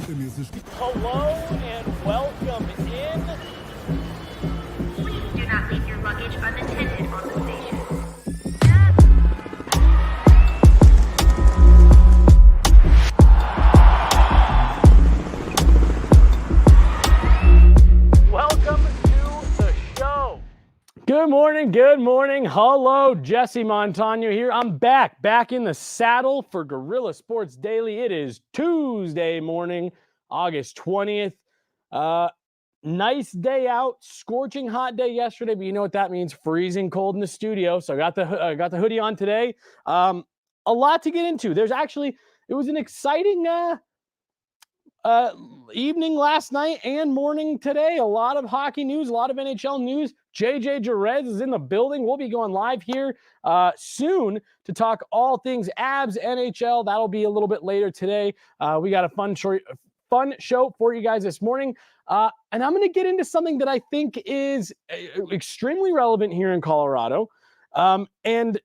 Hello and welcome in. Please do not leave your luggage unattended on the station. Welcome to the show. Good morning, good morning. Hello, Jesse Montano here. I'm back in the saddle for Guerilla Sports Daily. It is Tuesday morning, August 20th. Nice day out, scorching hot day yesterday, but you know what that means, freezing cold in the studio. So I got the hoodie on today. A lot to get into. It was an exciting evening last night and morning today. A lot of hockey news, a lot of NHL news. JJ Jerez is in the building. We'll be going live here soon to talk all things Abs, NHL. That'll be a little bit later today. We got a fun show for you guys this morning. And I'm going to get into something that I think is extremely relevant here in Colorado. And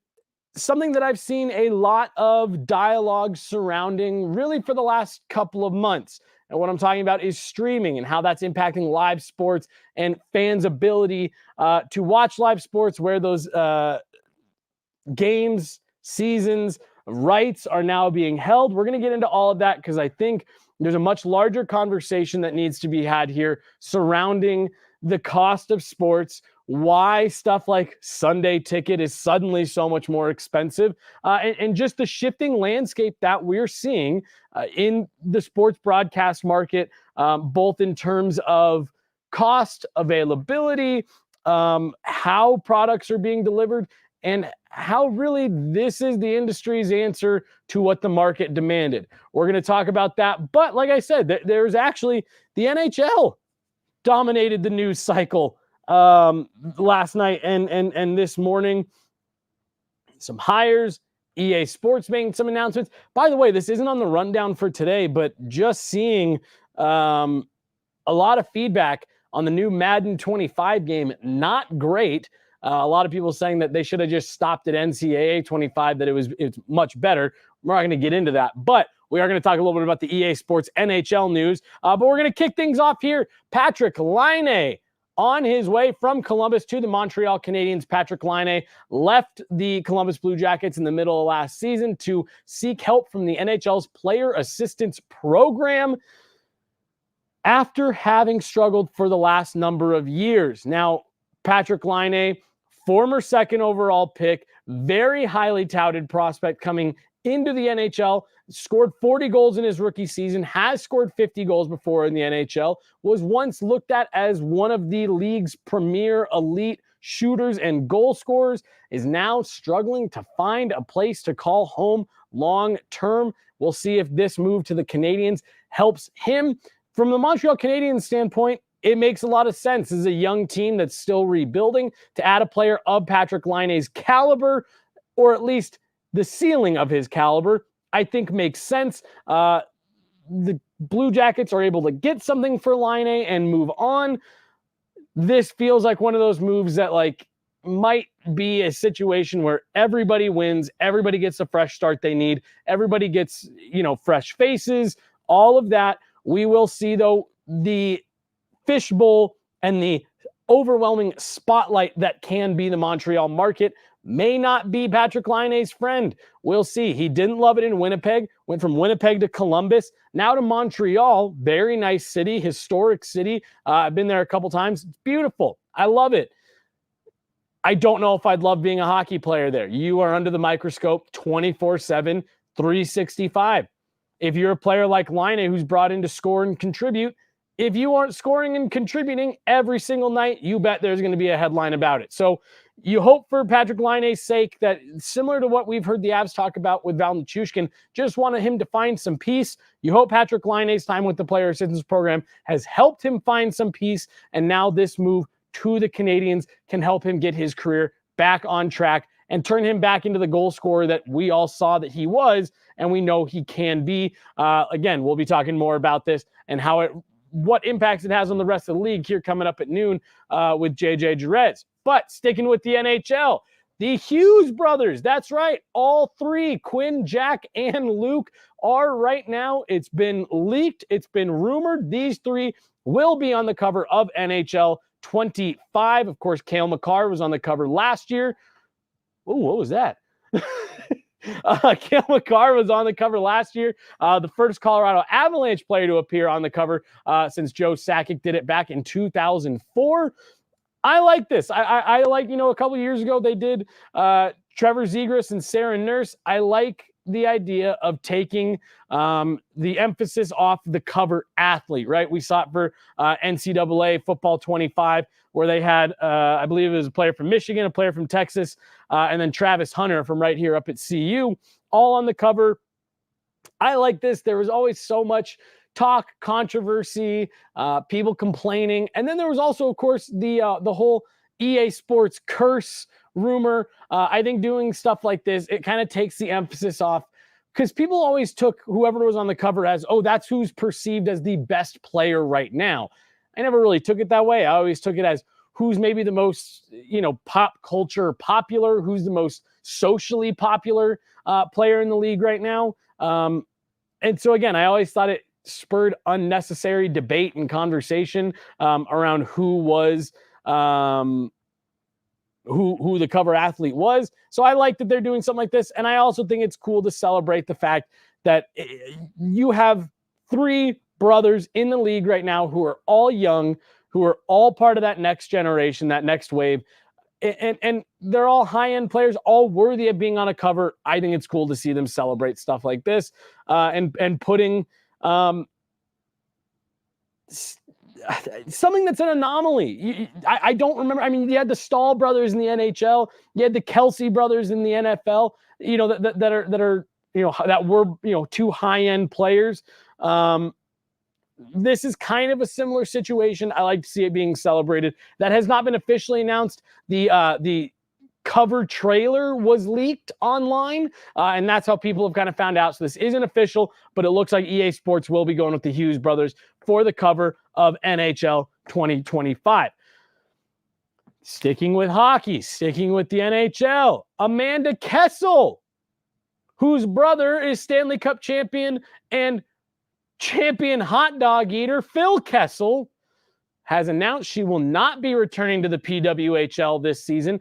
something that I've seen a lot of dialogue surrounding really for the last couple of months. And what I'm talking about is streaming and how that's impacting live sports and fans' ability to watch live sports, where those games, seasons, rights are now being held. We're going to get into all of that because I think there's a much larger conversation that needs to be had here surrounding the cost of sports, why stuff like Sunday Ticket is suddenly so much more expensive, and just the shifting landscape that we're seeing in the sports broadcast market, both in terms of cost, availability, how products are being delivered, and how really this is the industry's answer to what the market demanded. We're going to talk about that. But like I said, there's actually the NHL dominated the news cycle last night and this morning. Some hires, EA Sports making some announcements. By the way, this isn't on the rundown for today, but just seeing a lot of feedback on the new Madden 25 game. Not great. A lot of people saying that they should have just stopped at NCAA 25, that it's much better. We're not going to get into that, but we are going to talk a little bit about the EA Sports NHL news. But we're going to kick things off here. Patrik Laine on his way from Columbus to the Montreal Canadiens. Patrik Laine left the Columbus Blue Jackets in the middle of last season to seek help from the NHL's Player Assistance Program after having struggled for the last number of years. Now, Patrik Laine, former second overall pick, very highly touted prospect coming into the NHL, scored 40 goals in his rookie season, has scored 50 goals before in the NHL, was once looked at as one of the league's premier elite shooters and goal scorers, is now struggling to find a place to call home long term. We'll see if this move to the Canadiens helps him. From the Montreal Canadiens standpoint, it makes a lot of sense. This is a young team that's still rebuilding. To add a player of Patrik Laine's caliber, or at least the ceiling of his caliber, I think makes sense. The Blue Jackets are able to get something for Laine and move on. This feels like one of those moves that might be a situation where everybody wins, everybody gets the fresh start they need, everybody gets, fresh faces, all of that. We will see, though, the fishbowl and the overwhelming spotlight that can be the Montreal market may not be Patrik Laine's friend. We'll see. He didn't love it in Winnipeg, went from Winnipeg to Columbus, now to Montreal. Very nice city, historic city. I've been there a couple times. It's beautiful. I love it. I don't know if I'd love being a hockey player there. You are under the microscope 24/7, 365. If you're a player like Laine who's brought in to score and contribute, if you aren't scoring and contributing every single night, you bet there's going to be a headline about it. So you hope for Patrik Laine's sake that, similar to what we've heard the Avs talk about with Val Nichushkin, just wanted him to find some peace. You hope Patrik Laine's time with the Player Assistance Program has helped him find some peace, and now this move to the Canadiens can help him get his career back on track and turn him back into the goal scorer that we all saw that he was, and we know he can be. Again, we'll be talking more about this and what impacts it has on the rest of the league here coming up at noon with JJ Jerez. But sticking with the NHL, The Hughes brothers, that's right. All three, Quinn, Jack, and Luke, are right now. It's been leaked. It's been rumored. These three will be on the cover of NHL 25. Of course, Cale Makar was on the cover last year. Oh, what was that? Cale Makar was on the cover last year. The first Colorado Avalanche player to appear on the cover since Joe Sakic did it back in 2004. I like this. I like, a couple years ago they did Trevor Zegras and Sarah Nurse. I like the idea of taking the emphasis off the cover athlete, right? We saw it for NCAA Football 25, where they had, I believe it was a player from Michigan, a player from Texas, and then Travis Hunter from right here up at CU, all on the cover. I like this. There was always so much talk, controversy, people complaining. And then there was also, of course, the whole EA Sports curse rumor. I think doing stuff like this, it kind of takes the emphasis off, because people always took whoever was on the cover as, oh, that's who's perceived as the best player right now. I never really took it that way. I always took it as who's maybe the most, pop culture popular, who's the most socially popular player in the league right now. And so again, I always thought it spurred unnecessary debate and conversation around who was who the cover athlete was. So I like that they're doing something like this, and I also think it's cool to celebrate the fact that you have three brothers in the league right now who are all young, who are all part of that next generation, that next wave, and they're all high-end players, all worthy of being on a cover. I think it's cool to see them celebrate stuff like this and putting something that's an anomaly. I don't remember. I mean, you had the Stahl brothers in the NHL, you had the Kelsey brothers in the NFL, that were two high-end players. This is kind of a similar situation. I like to see it being celebrated. That has not been officially announced. The cover trailer was leaked online, and that's how people have kind of found out. So this isn't official, but it looks like EA Sports will be going with the Hughes brothers for the cover of NHL 2025. Sticking with hockey, sticking with the NHL, Amanda Kessel, whose brother is Stanley Cup champion and champion hot dog eater Phil Kessel, has announced she will not be returning to the PWHL this season.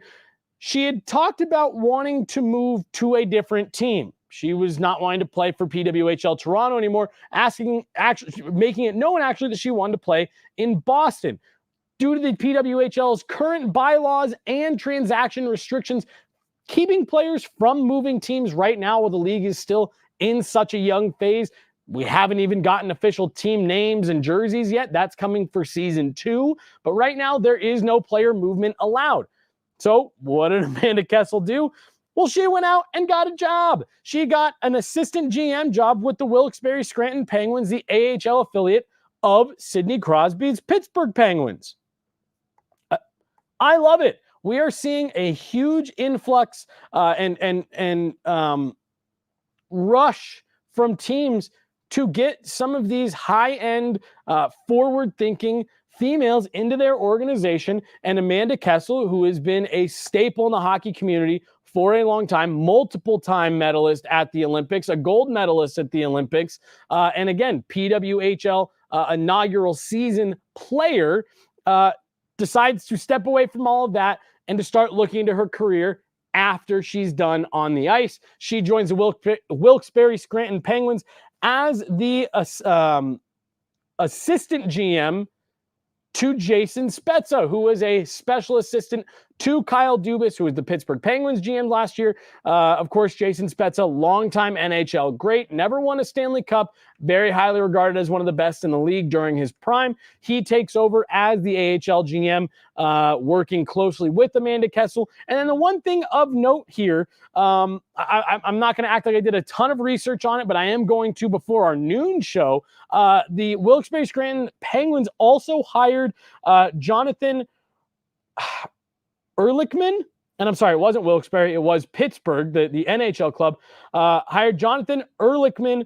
She had talked about wanting to move to a different team. She was not wanting to play for PWHL Toronto anymore, making it known actually that she wanted to play in Boston. Due to the PWHL's current bylaws and transaction restrictions, keeping players from moving teams right now while the league is still in such a young phase. We haven't even gotten official team names and jerseys yet. That's coming for season 2. But right now, there is no player movement allowed. So what did Amanda Kessel do? Well, she went out and got a job. She got an assistant GM job with the Wilkes-Barre Scranton Penguins, the AHL affiliate of Sidney Crosby's Pittsburgh Penguins. I love it. We are seeing a huge influx and rush from teams to get some of these high-end, forward-thinking females into their organization. And Amanda Kessel, who has been a staple in the hockey community for a long time, multiple-time medalist at the Olympics, a gold medalist at the Olympics, and again, PWHL inaugural season player, decides to step away from all of that and to start looking into her career after she's done on the ice. She joins the Wilkes-Barre Scranton Penguins as the assistant GM to Jason Spezza, who was a special assistant to Kyle Dubas, who was the Pittsburgh Penguins GM last year. Of course, Jason Spezza, longtime NHL great, never won a Stanley Cup, very highly regarded as one of the best in the league during his prime. He takes over as the AHL GM, working closely with Amanda Kessel. And then the one thing of note here, I'm not going to act like I did a ton of research on it, but I am going to before our noon show. The Wilkes-Barre Scranton Penguins also hired Jonathan Ehrlichman. and I'm sorry, it wasn't Wilkes-Barre, it was Pittsburgh, the NHL club, hired Jonathan Ehrlichman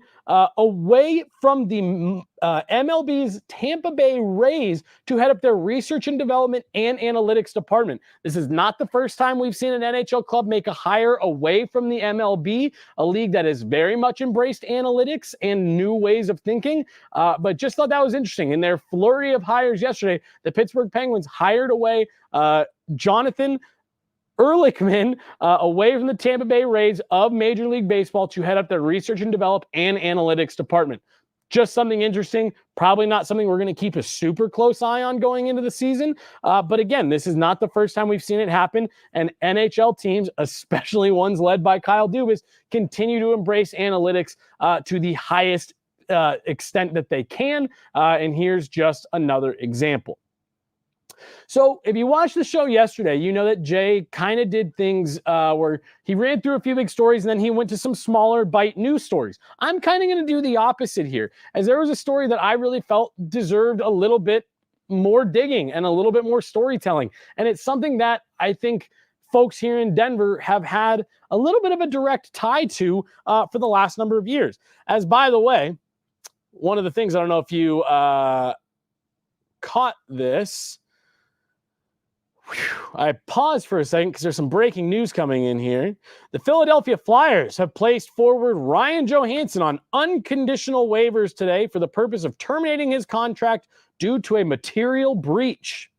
away from the MLB's Tampa Bay Rays to head up their research and development and analytics department. This is not the first time we've seen an NHL club make a hire away from the MLB, a league that has very much embraced analytics and new ways of thinking, but just thought that was interesting. In their flurry of hires yesterday, the Pittsburgh Penguins hired away Jonathan Ehrlichman away from the Tampa Bay Rays of Major League Baseball to head up their research and develop and analytics department. Just something interesting, probably not something we're going to keep a super close eye on going into the season. But again, this is not the first time we've seen it happen. And NHL teams, especially ones led by Kyle Dubas, continue to embrace analytics to the highest extent that they can. And here's just another example. So if you watched the show yesterday, you know that Jay kind of did things where he ran through a few big stories and then he went to some smaller bite news stories. I'm kind of going to do the opposite here, as there was a story that I really felt deserved a little bit more digging and a little bit more storytelling. And it's something that I think folks here in Denver have had a little bit of a direct tie to for the last number of years. As by the way, one of the things, I don't know if you caught this. I paused for a second because there's some breaking news coming in here. The Philadelphia Flyers have placed forward Ryan Johansson on unconditional waivers today for the purpose of terminating his contract due to a material breach.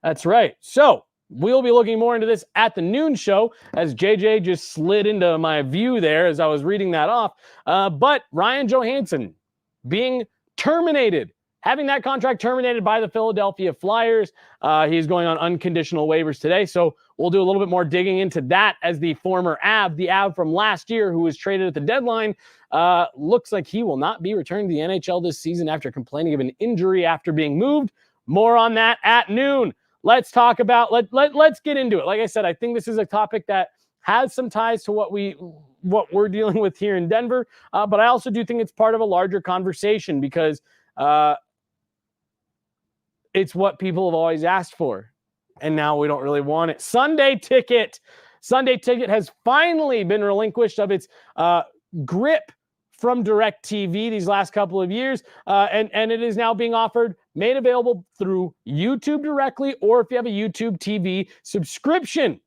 That's right. So we'll be looking more into this at the noon show, as JJ just slid into my view there as I was reading that off. But Ryan Johansson being terminated, having that contract terminated by the Philadelphia Flyers. He's going on unconditional waivers today. So we'll do a little bit more digging into that, as the former the Av from last year who was traded at the deadline, looks like he will not be returning to the NHL this season after complaining of an injury after being moved. More on that at noon. Let's talk about, let's get into it. Like I said, I think this is a topic that has some ties to what we're dealing with here in Denver. But I also do think it's part of a larger conversation, because it's what people have always asked for, and now we don't really want it. Sunday Ticket has finally been relinquished of its grip from DirecTV these last couple of years, and it is now being made available through YouTube directly, or if you have a YouTube TV subscription.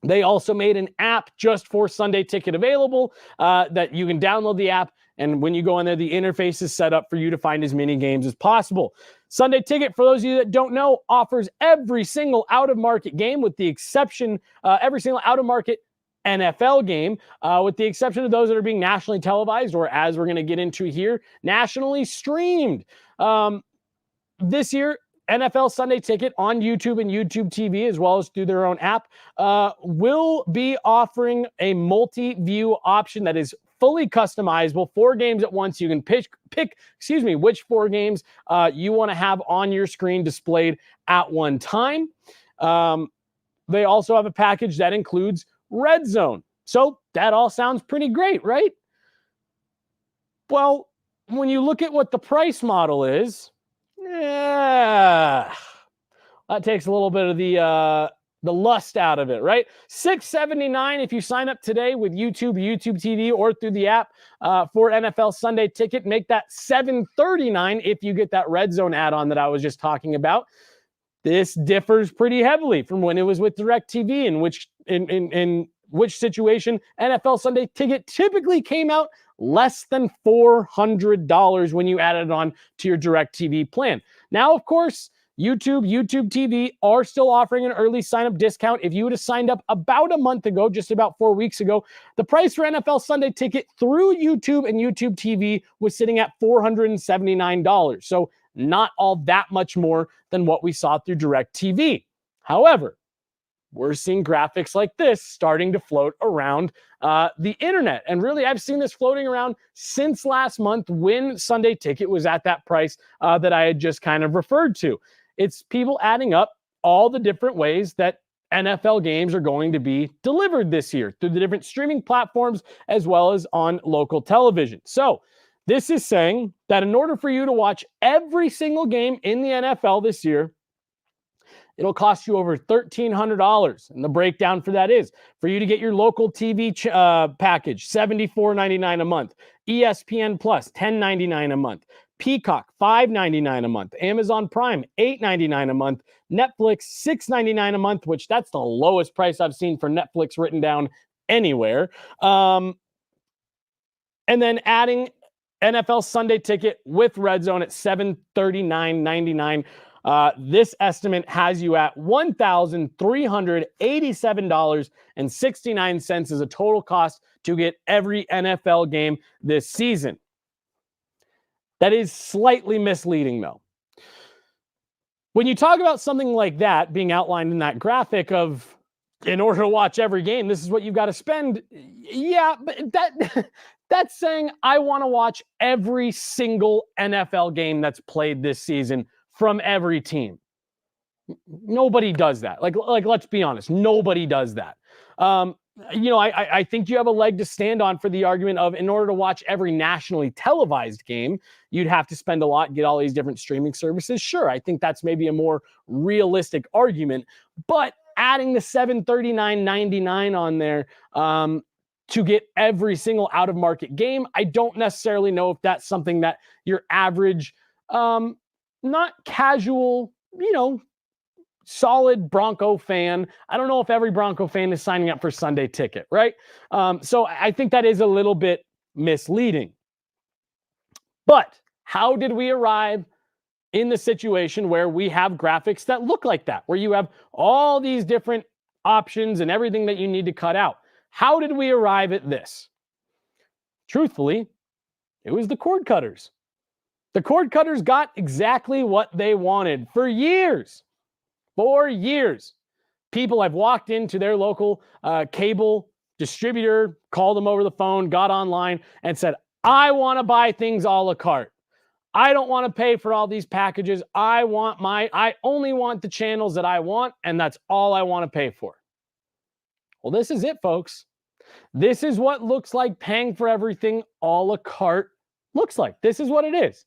They also made an app just for Sunday Ticket available that you can download the app, and when you go in there, the interface is set up for you to find as many games as possible. Sunday Ticket, for those of you that don't know, offers every single out-of-market game, with the exception, every single out-of-market NFL game, with the exception of those that are being nationally televised, or, as we're going to get into here, nationally streamed. This year, NFL Sunday Ticket on YouTube and YouTube TV, as well as through their own app, will be offering a multi-view option that is fully customizable. 4 games at once. You can pick which 4 games you want to have on your screen displayed at one time. They also have a package that includes Red Zone. So that all sounds pretty great, right? Well, when you look at what the price model is, that takes a little bit of the lust out of it, right? $6.79 if you sign up today with YouTube TV, or through the app for NFL Sunday Ticket. Make that $7.39 if you get that Red Zone add-on that I was just talking about. This differs pretty heavily from when it was with DirecTV, in which situation NFL Sunday Ticket typically came out less than $400 when you add it on to your DirecTV plan. Now, of course, YouTube TV are still offering an early sign-up discount. If you would have signed up about a month ago, just about 4 weeks ago, the price for NFL Sunday Ticket through YouTube and YouTube TV was sitting at $479. So not all that much more than what we saw through DirecTV. However, we're seeing graphics like this starting to float around the internet. And really, I've seen this floating around since last month, when Sunday Ticket was at that price that I had just kind of referred to. It's people adding up all the different ways that NFL games are going to be delivered this year through the different streaming platforms, as well as on local television. So this is saying that in order for you to watch every single game in the NFL this year, it'll cost you over $1,300. And the breakdown for that is for you to get your local TV package, $74.99 a month. ESPN Plus, $10.99 a month. Peacock, $5.99 a month. Amazon Prime, $8.99 a month. Netflix, $6.99 a month, which that's the lowest price I've seen for Netflix written down anywhere. And then adding NFL Sunday Ticket with Red Zone at $739.99. This estimate has you at $1,387.69 as a total cost to get every NFL game this season. That is slightly misleading, though. When you talk about something like that being outlined in that graphic of, in order to watch every game, this is what you've got to spend. Yeah, but that's saying I want to watch every single NFL game that's played this season from every team. Nobody does that. Like let's be honest, nobody does that. I think you have a leg to stand on for the argument of, in order to watch every nationally televised game, you'd have to spend a lot, get all these different streaming services. Sure, I think that's maybe a more realistic argument, but adding the $739.99 on there to get every single out-of-market game, I don't necessarily know if that's something that your average, not casual, solid Bronco fan. I don't know if every Bronco fan is signing up for Sunday Ticket, right? So I think that is a little bit misleading. But how did we arrive in the situation where we have graphics that look like that, where you have all these different options and everything that you need to cut out? How did we arrive at this? Truthfully, it was the cord cutters. The cord cutters got exactly what they wanted for years. For years. People have walked into their local cable distributor, called them over the phone, got online, and said, I want to buy things a la carte. I don't want to pay for all these packages. I only want the channels that I want, and that's all I want to pay for. Well, this is it, folks. This is what looks like paying for everything a la carte looks like. This is what it is.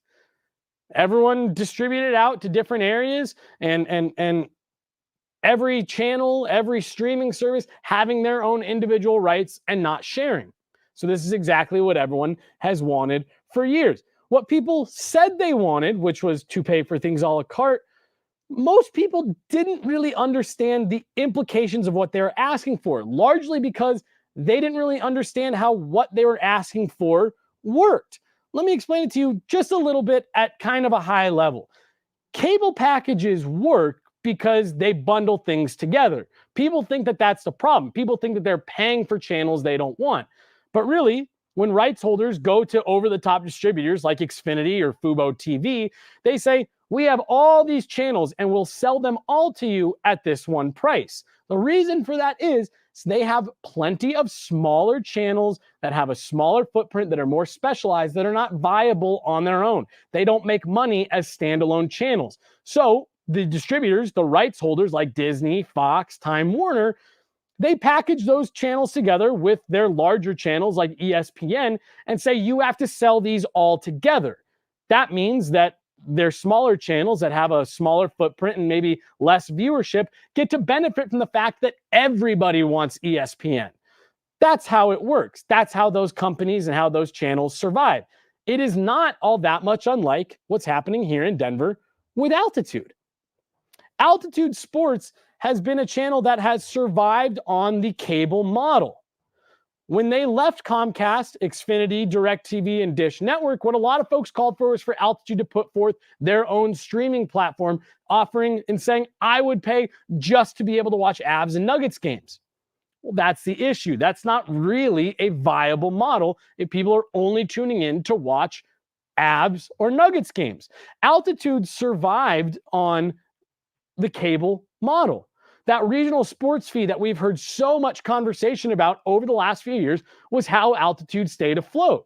Everyone distributed out to different areas, and every channel, every streaming service having their own individual rights and not sharing. So this is exactly what everyone has wanted for years. What people said they wanted, which was to pay for things a la carte, most people didn't really understand the implications of what they were asking for, largely because they didn't really understand how what they were asking for worked. Let me explain it to you just a little bit at kind of a high level. Cable packages work because they bundle things together. People think that that's the problem. People think that they're paying for channels they don't want. But really, when rights holders go to over-the-top distributors like Xfinity or Fubo TV, they say, we have all these channels and we'll sell them all to you at this one price. The reason for that is they have plenty of smaller channels that have a smaller footprint, that are more specialized, that are not viable on their own. They don't make money as standalone channels. So the distributors, the rights holders like Disney, Fox, Time Warner, they package those channels together with their larger channels like ESPN and say, you have to sell these all together. That means that their smaller channels that have a smaller footprint and maybe less viewership get to benefit from the fact that everybody wants ESPN. That's how it works. That's how those companies and how those channels survive. It is not all that much unlike what's happening here in Denver with Altitude. Altitude Sports has been a channel that has survived on the cable model. When they left Comcast, Xfinity, DirecTV, and Dish Network, what a lot of folks called for was for Altitude to put forth their own streaming platform, offering and saying, I would pay just to be able to watch Avs and Nuggets games. Well, that's the issue. That's not really a viable model if people are only tuning in to watch Avs or Nuggets games. Altitude survived on the cable model. That regional sports fee that we've heard so much conversation about over the last few years was how Altitude stayed afloat.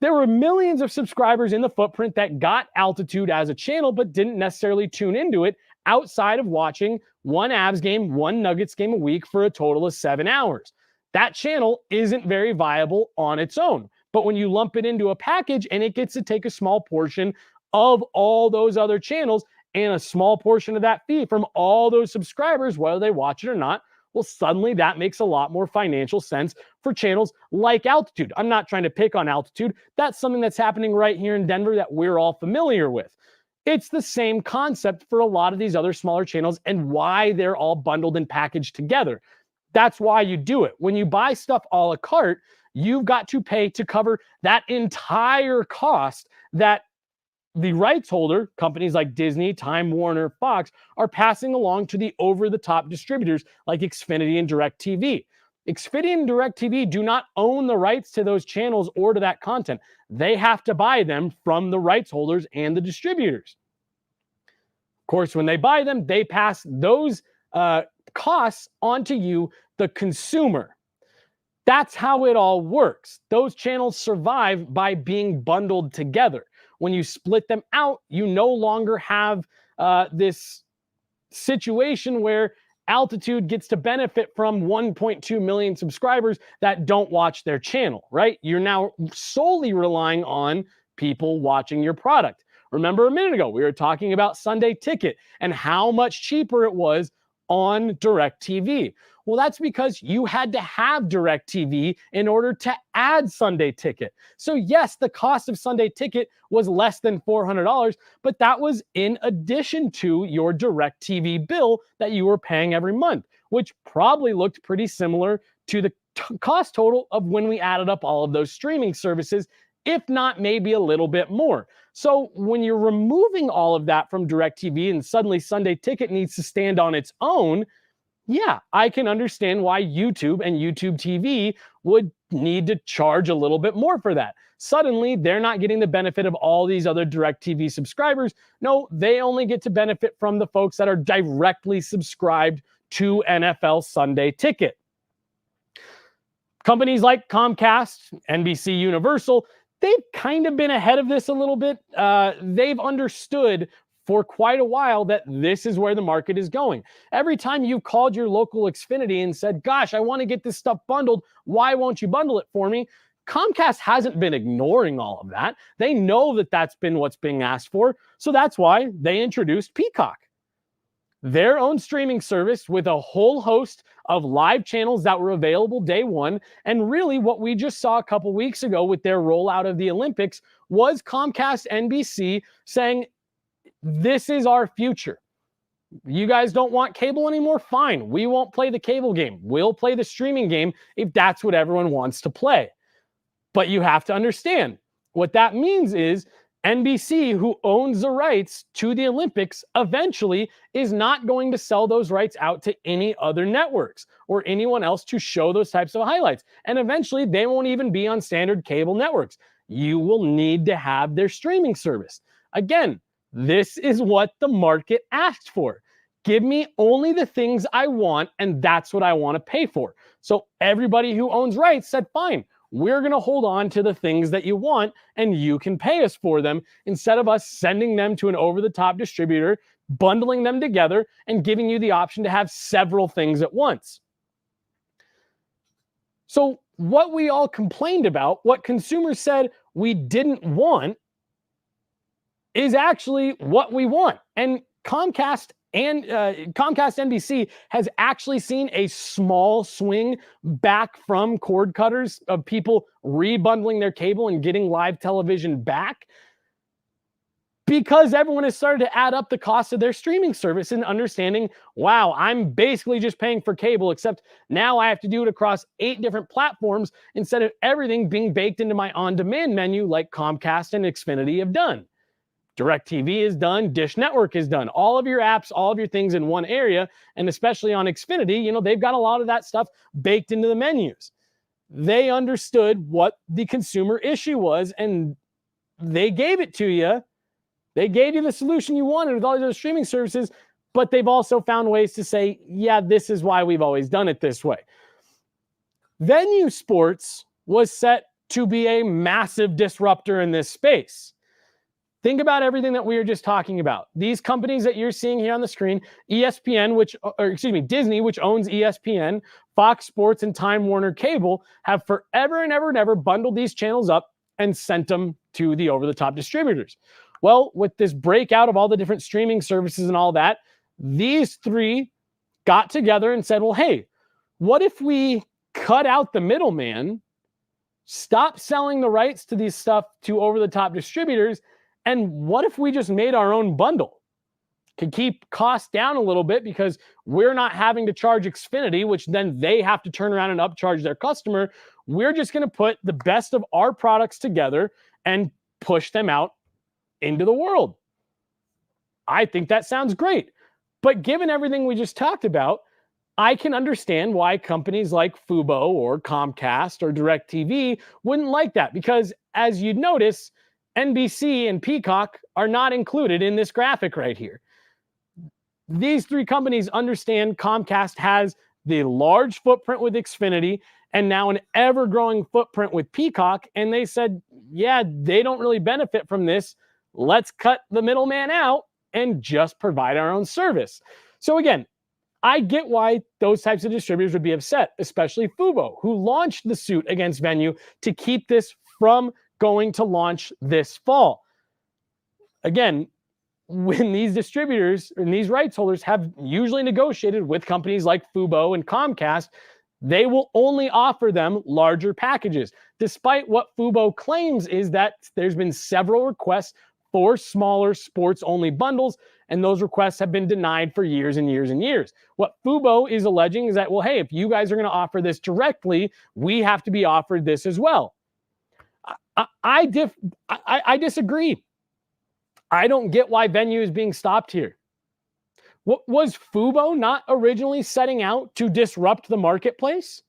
There were millions of subscribers in the footprint that got Altitude as a channel, but didn't necessarily tune into it outside of watching one Avs game, one Nuggets game a week for a total of 7 hours. That channel isn't very viable on its own. But when you lump it into a package and it gets to take a small portion of all those other channels, and a small portion of that fee from all those subscribers, whether they watch it or not, well, suddenly that makes a lot more financial sense for channels like Altitude. I'm not trying to pick on Altitude. That's something that's happening right here in Denver that we're all familiar with. It's the same concept for a lot of these other smaller channels and why they're all bundled and packaged together. That's why you do it. When you buy stuff a la carte, you've got to pay to cover that entire cost that the rights holder, companies like Disney, Time Warner, Fox, are passing along to the over-the-top distributors like Xfinity and DirecTV. Xfinity and DirecTV do not own the rights to those channels or to that content. They have to buy them from the rights holders and the distributors. Of course, when they buy them, they pass those costs onto you, the consumer. That's how it all works. Those channels survive by being bundled together. When you split them out, you no longer have this situation where Altitude gets to benefit from 1.2 million subscribers that don't watch their channel, right? You're now solely relying on people watching your product. Remember a minute ago, we were talking about Sunday Ticket and how much cheaper it was on DirecTV. Well, that's because you had to have DirecTV in order to add Sunday Ticket. So yes, the cost of Sunday Ticket was less than $400, but that was in addition to your DirecTV bill that you were paying every month, which probably looked pretty similar to the cost total of when we added up all of those streaming services, if not maybe a little bit more. So when you're removing all of that from DirecTV and suddenly Sunday Ticket needs to stand on its own, yeah, I can understand why YouTube and YouTube TV would need to charge a little bit more for that. Suddenly, they're not getting the benefit of all these other DirecTV subscribers. No, they only get to benefit from the folks that are directly subscribed to NFL Sunday Ticket. Companies like Comcast, NBC Universal, they've kind of been ahead of this a little bit. They've understood for quite a while that this is where the market is going. Every time you've called your local Xfinity and said, gosh, I want to get this stuff bundled, why won't you bundle it for me? Comcast hasn't been ignoring all of that. They know that that's been what's being asked for. So that's why they introduced Peacock, their own streaming service with a whole host of live channels that were available day one. And really what we just saw a couple weeks ago with their rollout of the Olympics was Comcast NBC saying, this is our future. You guys don't want cable anymore? Fine. We won't play the cable game. We'll play the streaming game if that's what everyone wants to play. But you have to understand what that means is NBC, who owns the rights to the Olympics, eventually is not going to sell those rights out to any other networks or anyone else to show those types of highlights. And eventually they won't even be on standard cable networks. You will need to have their streaming service. Again, this is what the market asked for. Give me only the things I want, and that's what I want to pay for. So everybody who owns rights said, fine, we're going to hold on to the things that you want, and you can pay us for them instead of us sending them to an over-the-top distributor, bundling them together, and giving you the option to have several things at once. So what we all complained about, what consumers said we didn't want, is actually what we want. And Comcast NBC has actually seen a small swing back from cord cutters of people rebundling their cable and getting live television back because everyone has started to add up the cost of their streaming service and understanding, wow, I'm basically just paying for cable, except now I have to do it across 8 different platforms instead of everything being baked into my on-demand menu like Comcast and Xfinity have done. DirecTV is done. Dish Network is done. All of your apps, all of your things in one area, and especially on Xfinity, they've got a lot of that stuff baked into the menus. They understood what the consumer issue was, and they gave it to you. They gave you the solution you wanted with all these other streaming services, but they've also found ways to say, yeah, this is why we've always done it this way. Venue sports was set to be a massive disruptor in this space. Think about everything that we were just talking about. These companies that you're seeing here on the screen, ESPN, Disney, which owns ESPN, Fox Sports, and Time Warner Cable, have forever and ever and ever bundled these channels up and sent them to the over-the-top distributors. Well, with this breakout of all the different streaming services and all that, these three got together and said, well, hey, what if we cut out the middleman, stop selling the rights to these stuff to over-the-top distributors, and what if we just made our own bundle? Could keep costs down a little bit because we're not having to charge Xfinity, which then they have to turn around and upcharge their customer. We're just going to put the best of our products together and push them out into the world. I think that sounds great. But given everything we just talked about, I can understand why companies like Fubo or Comcast or DirecTV wouldn't like that, because as you'd notice, NBC and Peacock are not included in this graphic right here. These three companies understand Comcast has the large footprint with Xfinity and now an ever-growing footprint with Peacock, and they said, yeah, they don't really benefit from this. Let's cut the middleman out and just provide our own service. So again, I get why those types of distributors would be upset, especially Fubo, who launched the suit against Venue to keep this from going to launch this fall. Again, when these distributors and these rights holders have usually negotiated with companies like Fubo and Comcast, they will only offer them larger packages, despite what Fubo claims is that there's been several requests for smaller sports-only bundles, and those requests have been denied for years and years and years. What Fubo is alleging is that, well, hey, if you guys are going to offer this directly, we have to be offered this as well. I disagree. I don't get why Venue is being stopped here. What was Fubo not originally setting out to disrupt the marketplace?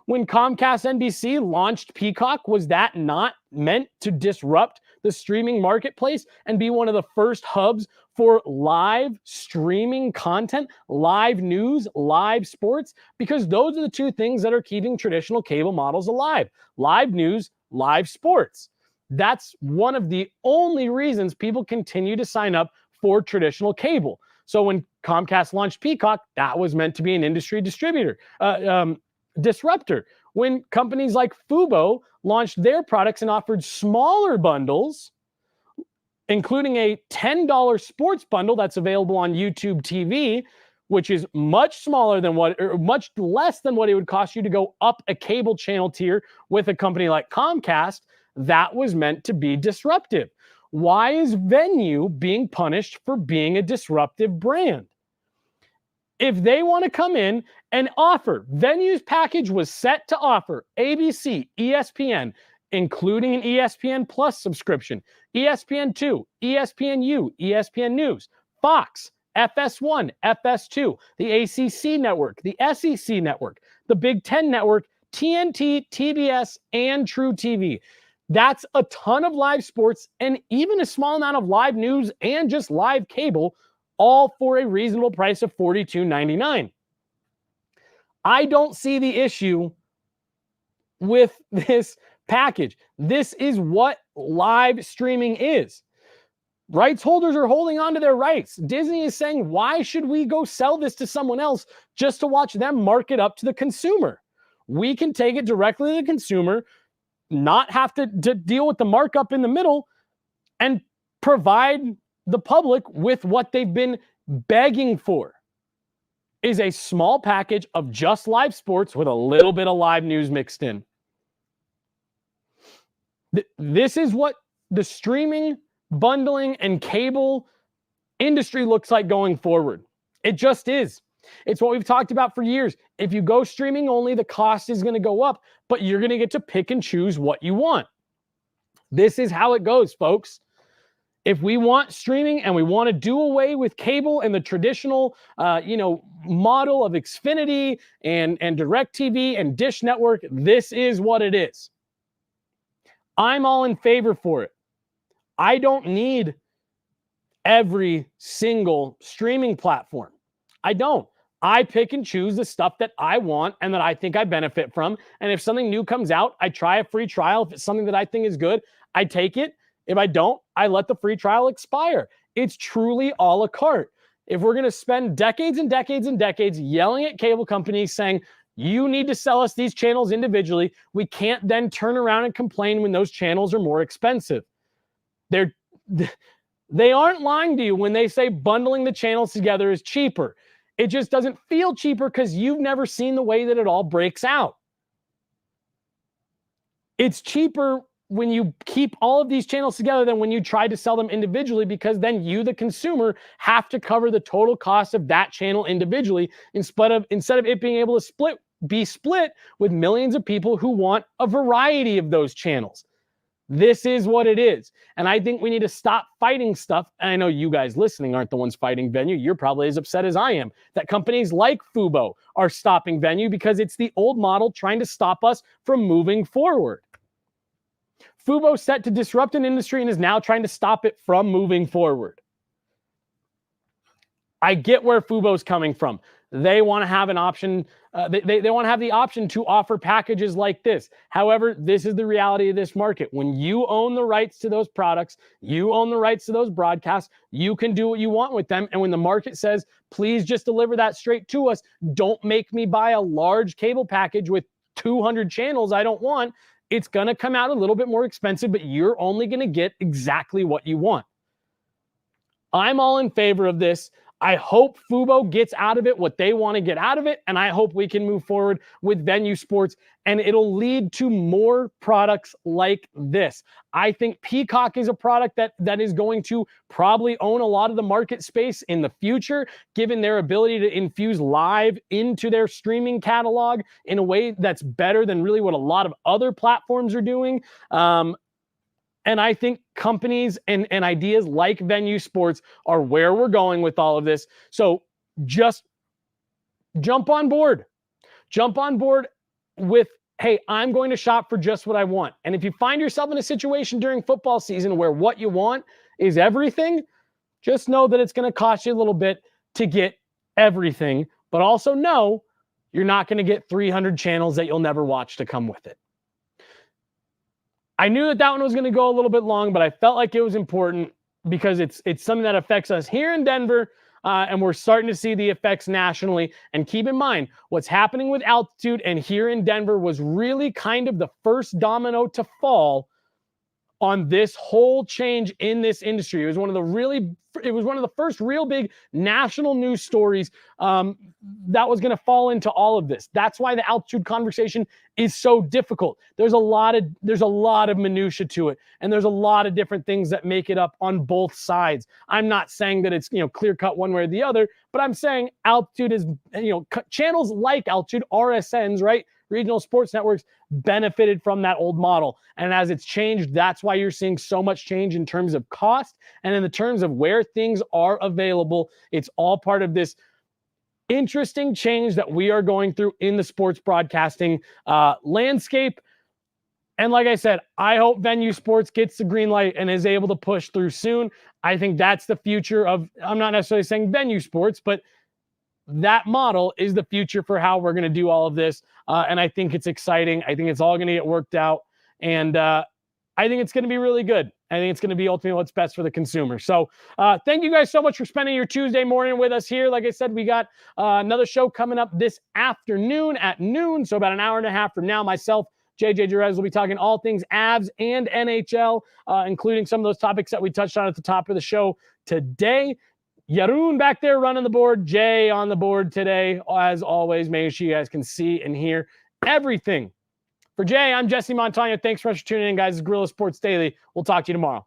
When Comcast NBC launched Peacock, was that not meant to disrupt the streaming marketplace and be one of the first hubs for live streaming content, live news, live sports? Because those are the two things that are keeping traditional cable models alive: live news, live sports. That's one of the only reasons people continue to sign up for traditional cable. So when Comcast launched Peacock, that was meant to be an industry disruptor. When companies like Fubo launched their products and offered smaller bundles, including a $10 sports bundle that's available on YouTube TV, which is much smaller than much less than what it would cost you to go up a cable channel tier with a company like Comcast, that was meant to be disruptive. Why is Venue being punished for being a disruptive brand? If they want to come in and offer, Venue's package was set to offer ABC, ESPN, including an ESPN Plus subscription, ESPN2, ESPNU, ESPN News, Fox, FS1, FS2, the ACC network, the SEC network, the Big Ten network, TNT, TBS, and True TV. That's a ton of live sports and even a small amount of live news and just live cable, all for a reasonable price of $42.99. I don't see the issue with this package. This is what live streaming is. Rights holders are holding on to their rights. Disney is saying, why should we go sell this to someone else just to watch them mark it up to the consumer? We can take it directly to the consumer, not have to deal with the markup in the middle, and provide the public with what they've been begging for, is a small package of just live sports with a little bit of live news mixed in. This is what the streaming, bundling, and cable industry looks like going forward. It just is. It's what we've talked about for years. If you go streaming only, the cost is going to go up, but you're going to get to pick and choose what you want. This is how it goes, folks. If we want streaming and we want to do away with cable and the traditional, model of Xfinity and DirecTV and Dish Network, this is what it is. I'm all in favor for it. I don't need every single streaming platform. I don't. I pick and choose the stuff that I want and that I think I benefit from. And if something new comes out, I try a free trial. If it's something that I think is good, I take it. If I don't, I let the free trial expire. It's truly a la carte. If we're going to spend decades and decades and decades yelling at cable companies saying, you need to sell us these channels individually, we can't then turn around and complain when those channels are more expensive. They aren't lying to you when they say bundling the channels together is cheaper. It just doesn't feel cheaper because you've never seen the way that it all breaks out. It's cheaper when you keep all of these channels together than when you try to sell them individually, because then you, the consumer, have to cover the total cost of that channel individually instead of it being able to be split with millions of people who want a variety of those channels. This is what it is. And I think we need to stop fighting stuff. And I know you guys listening aren't the ones fighting Venue. You're probably as upset as I am that companies like Fubo are stopping Venue because it's the old model trying to stop us from moving forward. Fubo set to disrupt an industry and is now trying to stop it from moving forward. I get where Fubo's coming from. They want to have an option. They want to have the option to offer packages like this. However, this is the reality of this market. When you own the rights to those products, you own the rights to those broadcasts, you can do what you want with them. And when the market says, please just deliver that straight to us, don't make me buy a large cable package with 200 channels I don't want, it's going to come out a little bit more expensive, but you're only going to get exactly what you want. I'm all in favor of this. I hope Fubo gets out of it what they want to get out of it, and I hope we can move forward with Venue Sports, and it'll lead to more products like this. I think Peacock is a product that is going to probably own a lot of the market space in the future, given their ability to infuse live into their streaming catalog in a way that's better than really what a lot of other platforms are doing. And I think companies and ideas like Venue Sports are where we're going with all of this. So just jump on board. Jump on board with, hey, I'm going to shop for just what I want. And if you find yourself in a situation during football season where what you want is everything, just know that it's going to cost you a little bit to get everything. But also know you're not going to get 300 channels that you'll never watch to come with it. I knew that one was going to go a little bit long, but I felt like it was important because it's something that affects us here in Denver, and we're starting to see the effects nationally. And keep in mind, what's happening with altitude and here in Denver was really kind of the first domino to fall on this whole change in this industry. It was one of the first real big national news stories that was going to fall into all of this. That's why the altitude conversation is so difficult. There's a lot of minutia to it, and there's a lot of different things that make it up on both sides. I'm not saying that it's clear cut one way or the other, but I'm saying altitude is channels like altitude, RSNs, right? Regional sports networks benefited from that old model. And as it's changed, that's why you're seeing so much change in terms of cost and in the terms of where things are available. It's all part of this interesting change that we are going through in the sports broadcasting landscape. And like I said, I hope Venue Sports gets the green light and is able to push through soon. I think that's the future of, I'm not necessarily saying Venue Sports, but that model is the future for how we're going to do all of this. And I think it's exciting. I think it's all going to get worked out. And I think it's going to be really good. I think it's going to be ultimately what's best for the consumer. So thank you guys so much for spending your Tuesday morning with us here. Like I said, we got another show coming up this afternoon at noon. So about an hour and a half from now, myself, JJ Jerez, will be talking all things Avs and NHL, including some of those topics that we touched on at the top of the show today. Yaroon back there running the board. Jay on the board today. As always, make sure you guys can see and hear everything. For Jay, I'm Jesse Montano. Thanks so much for tuning in, guys. It's Guerilla Sports Daily. We'll talk to you tomorrow.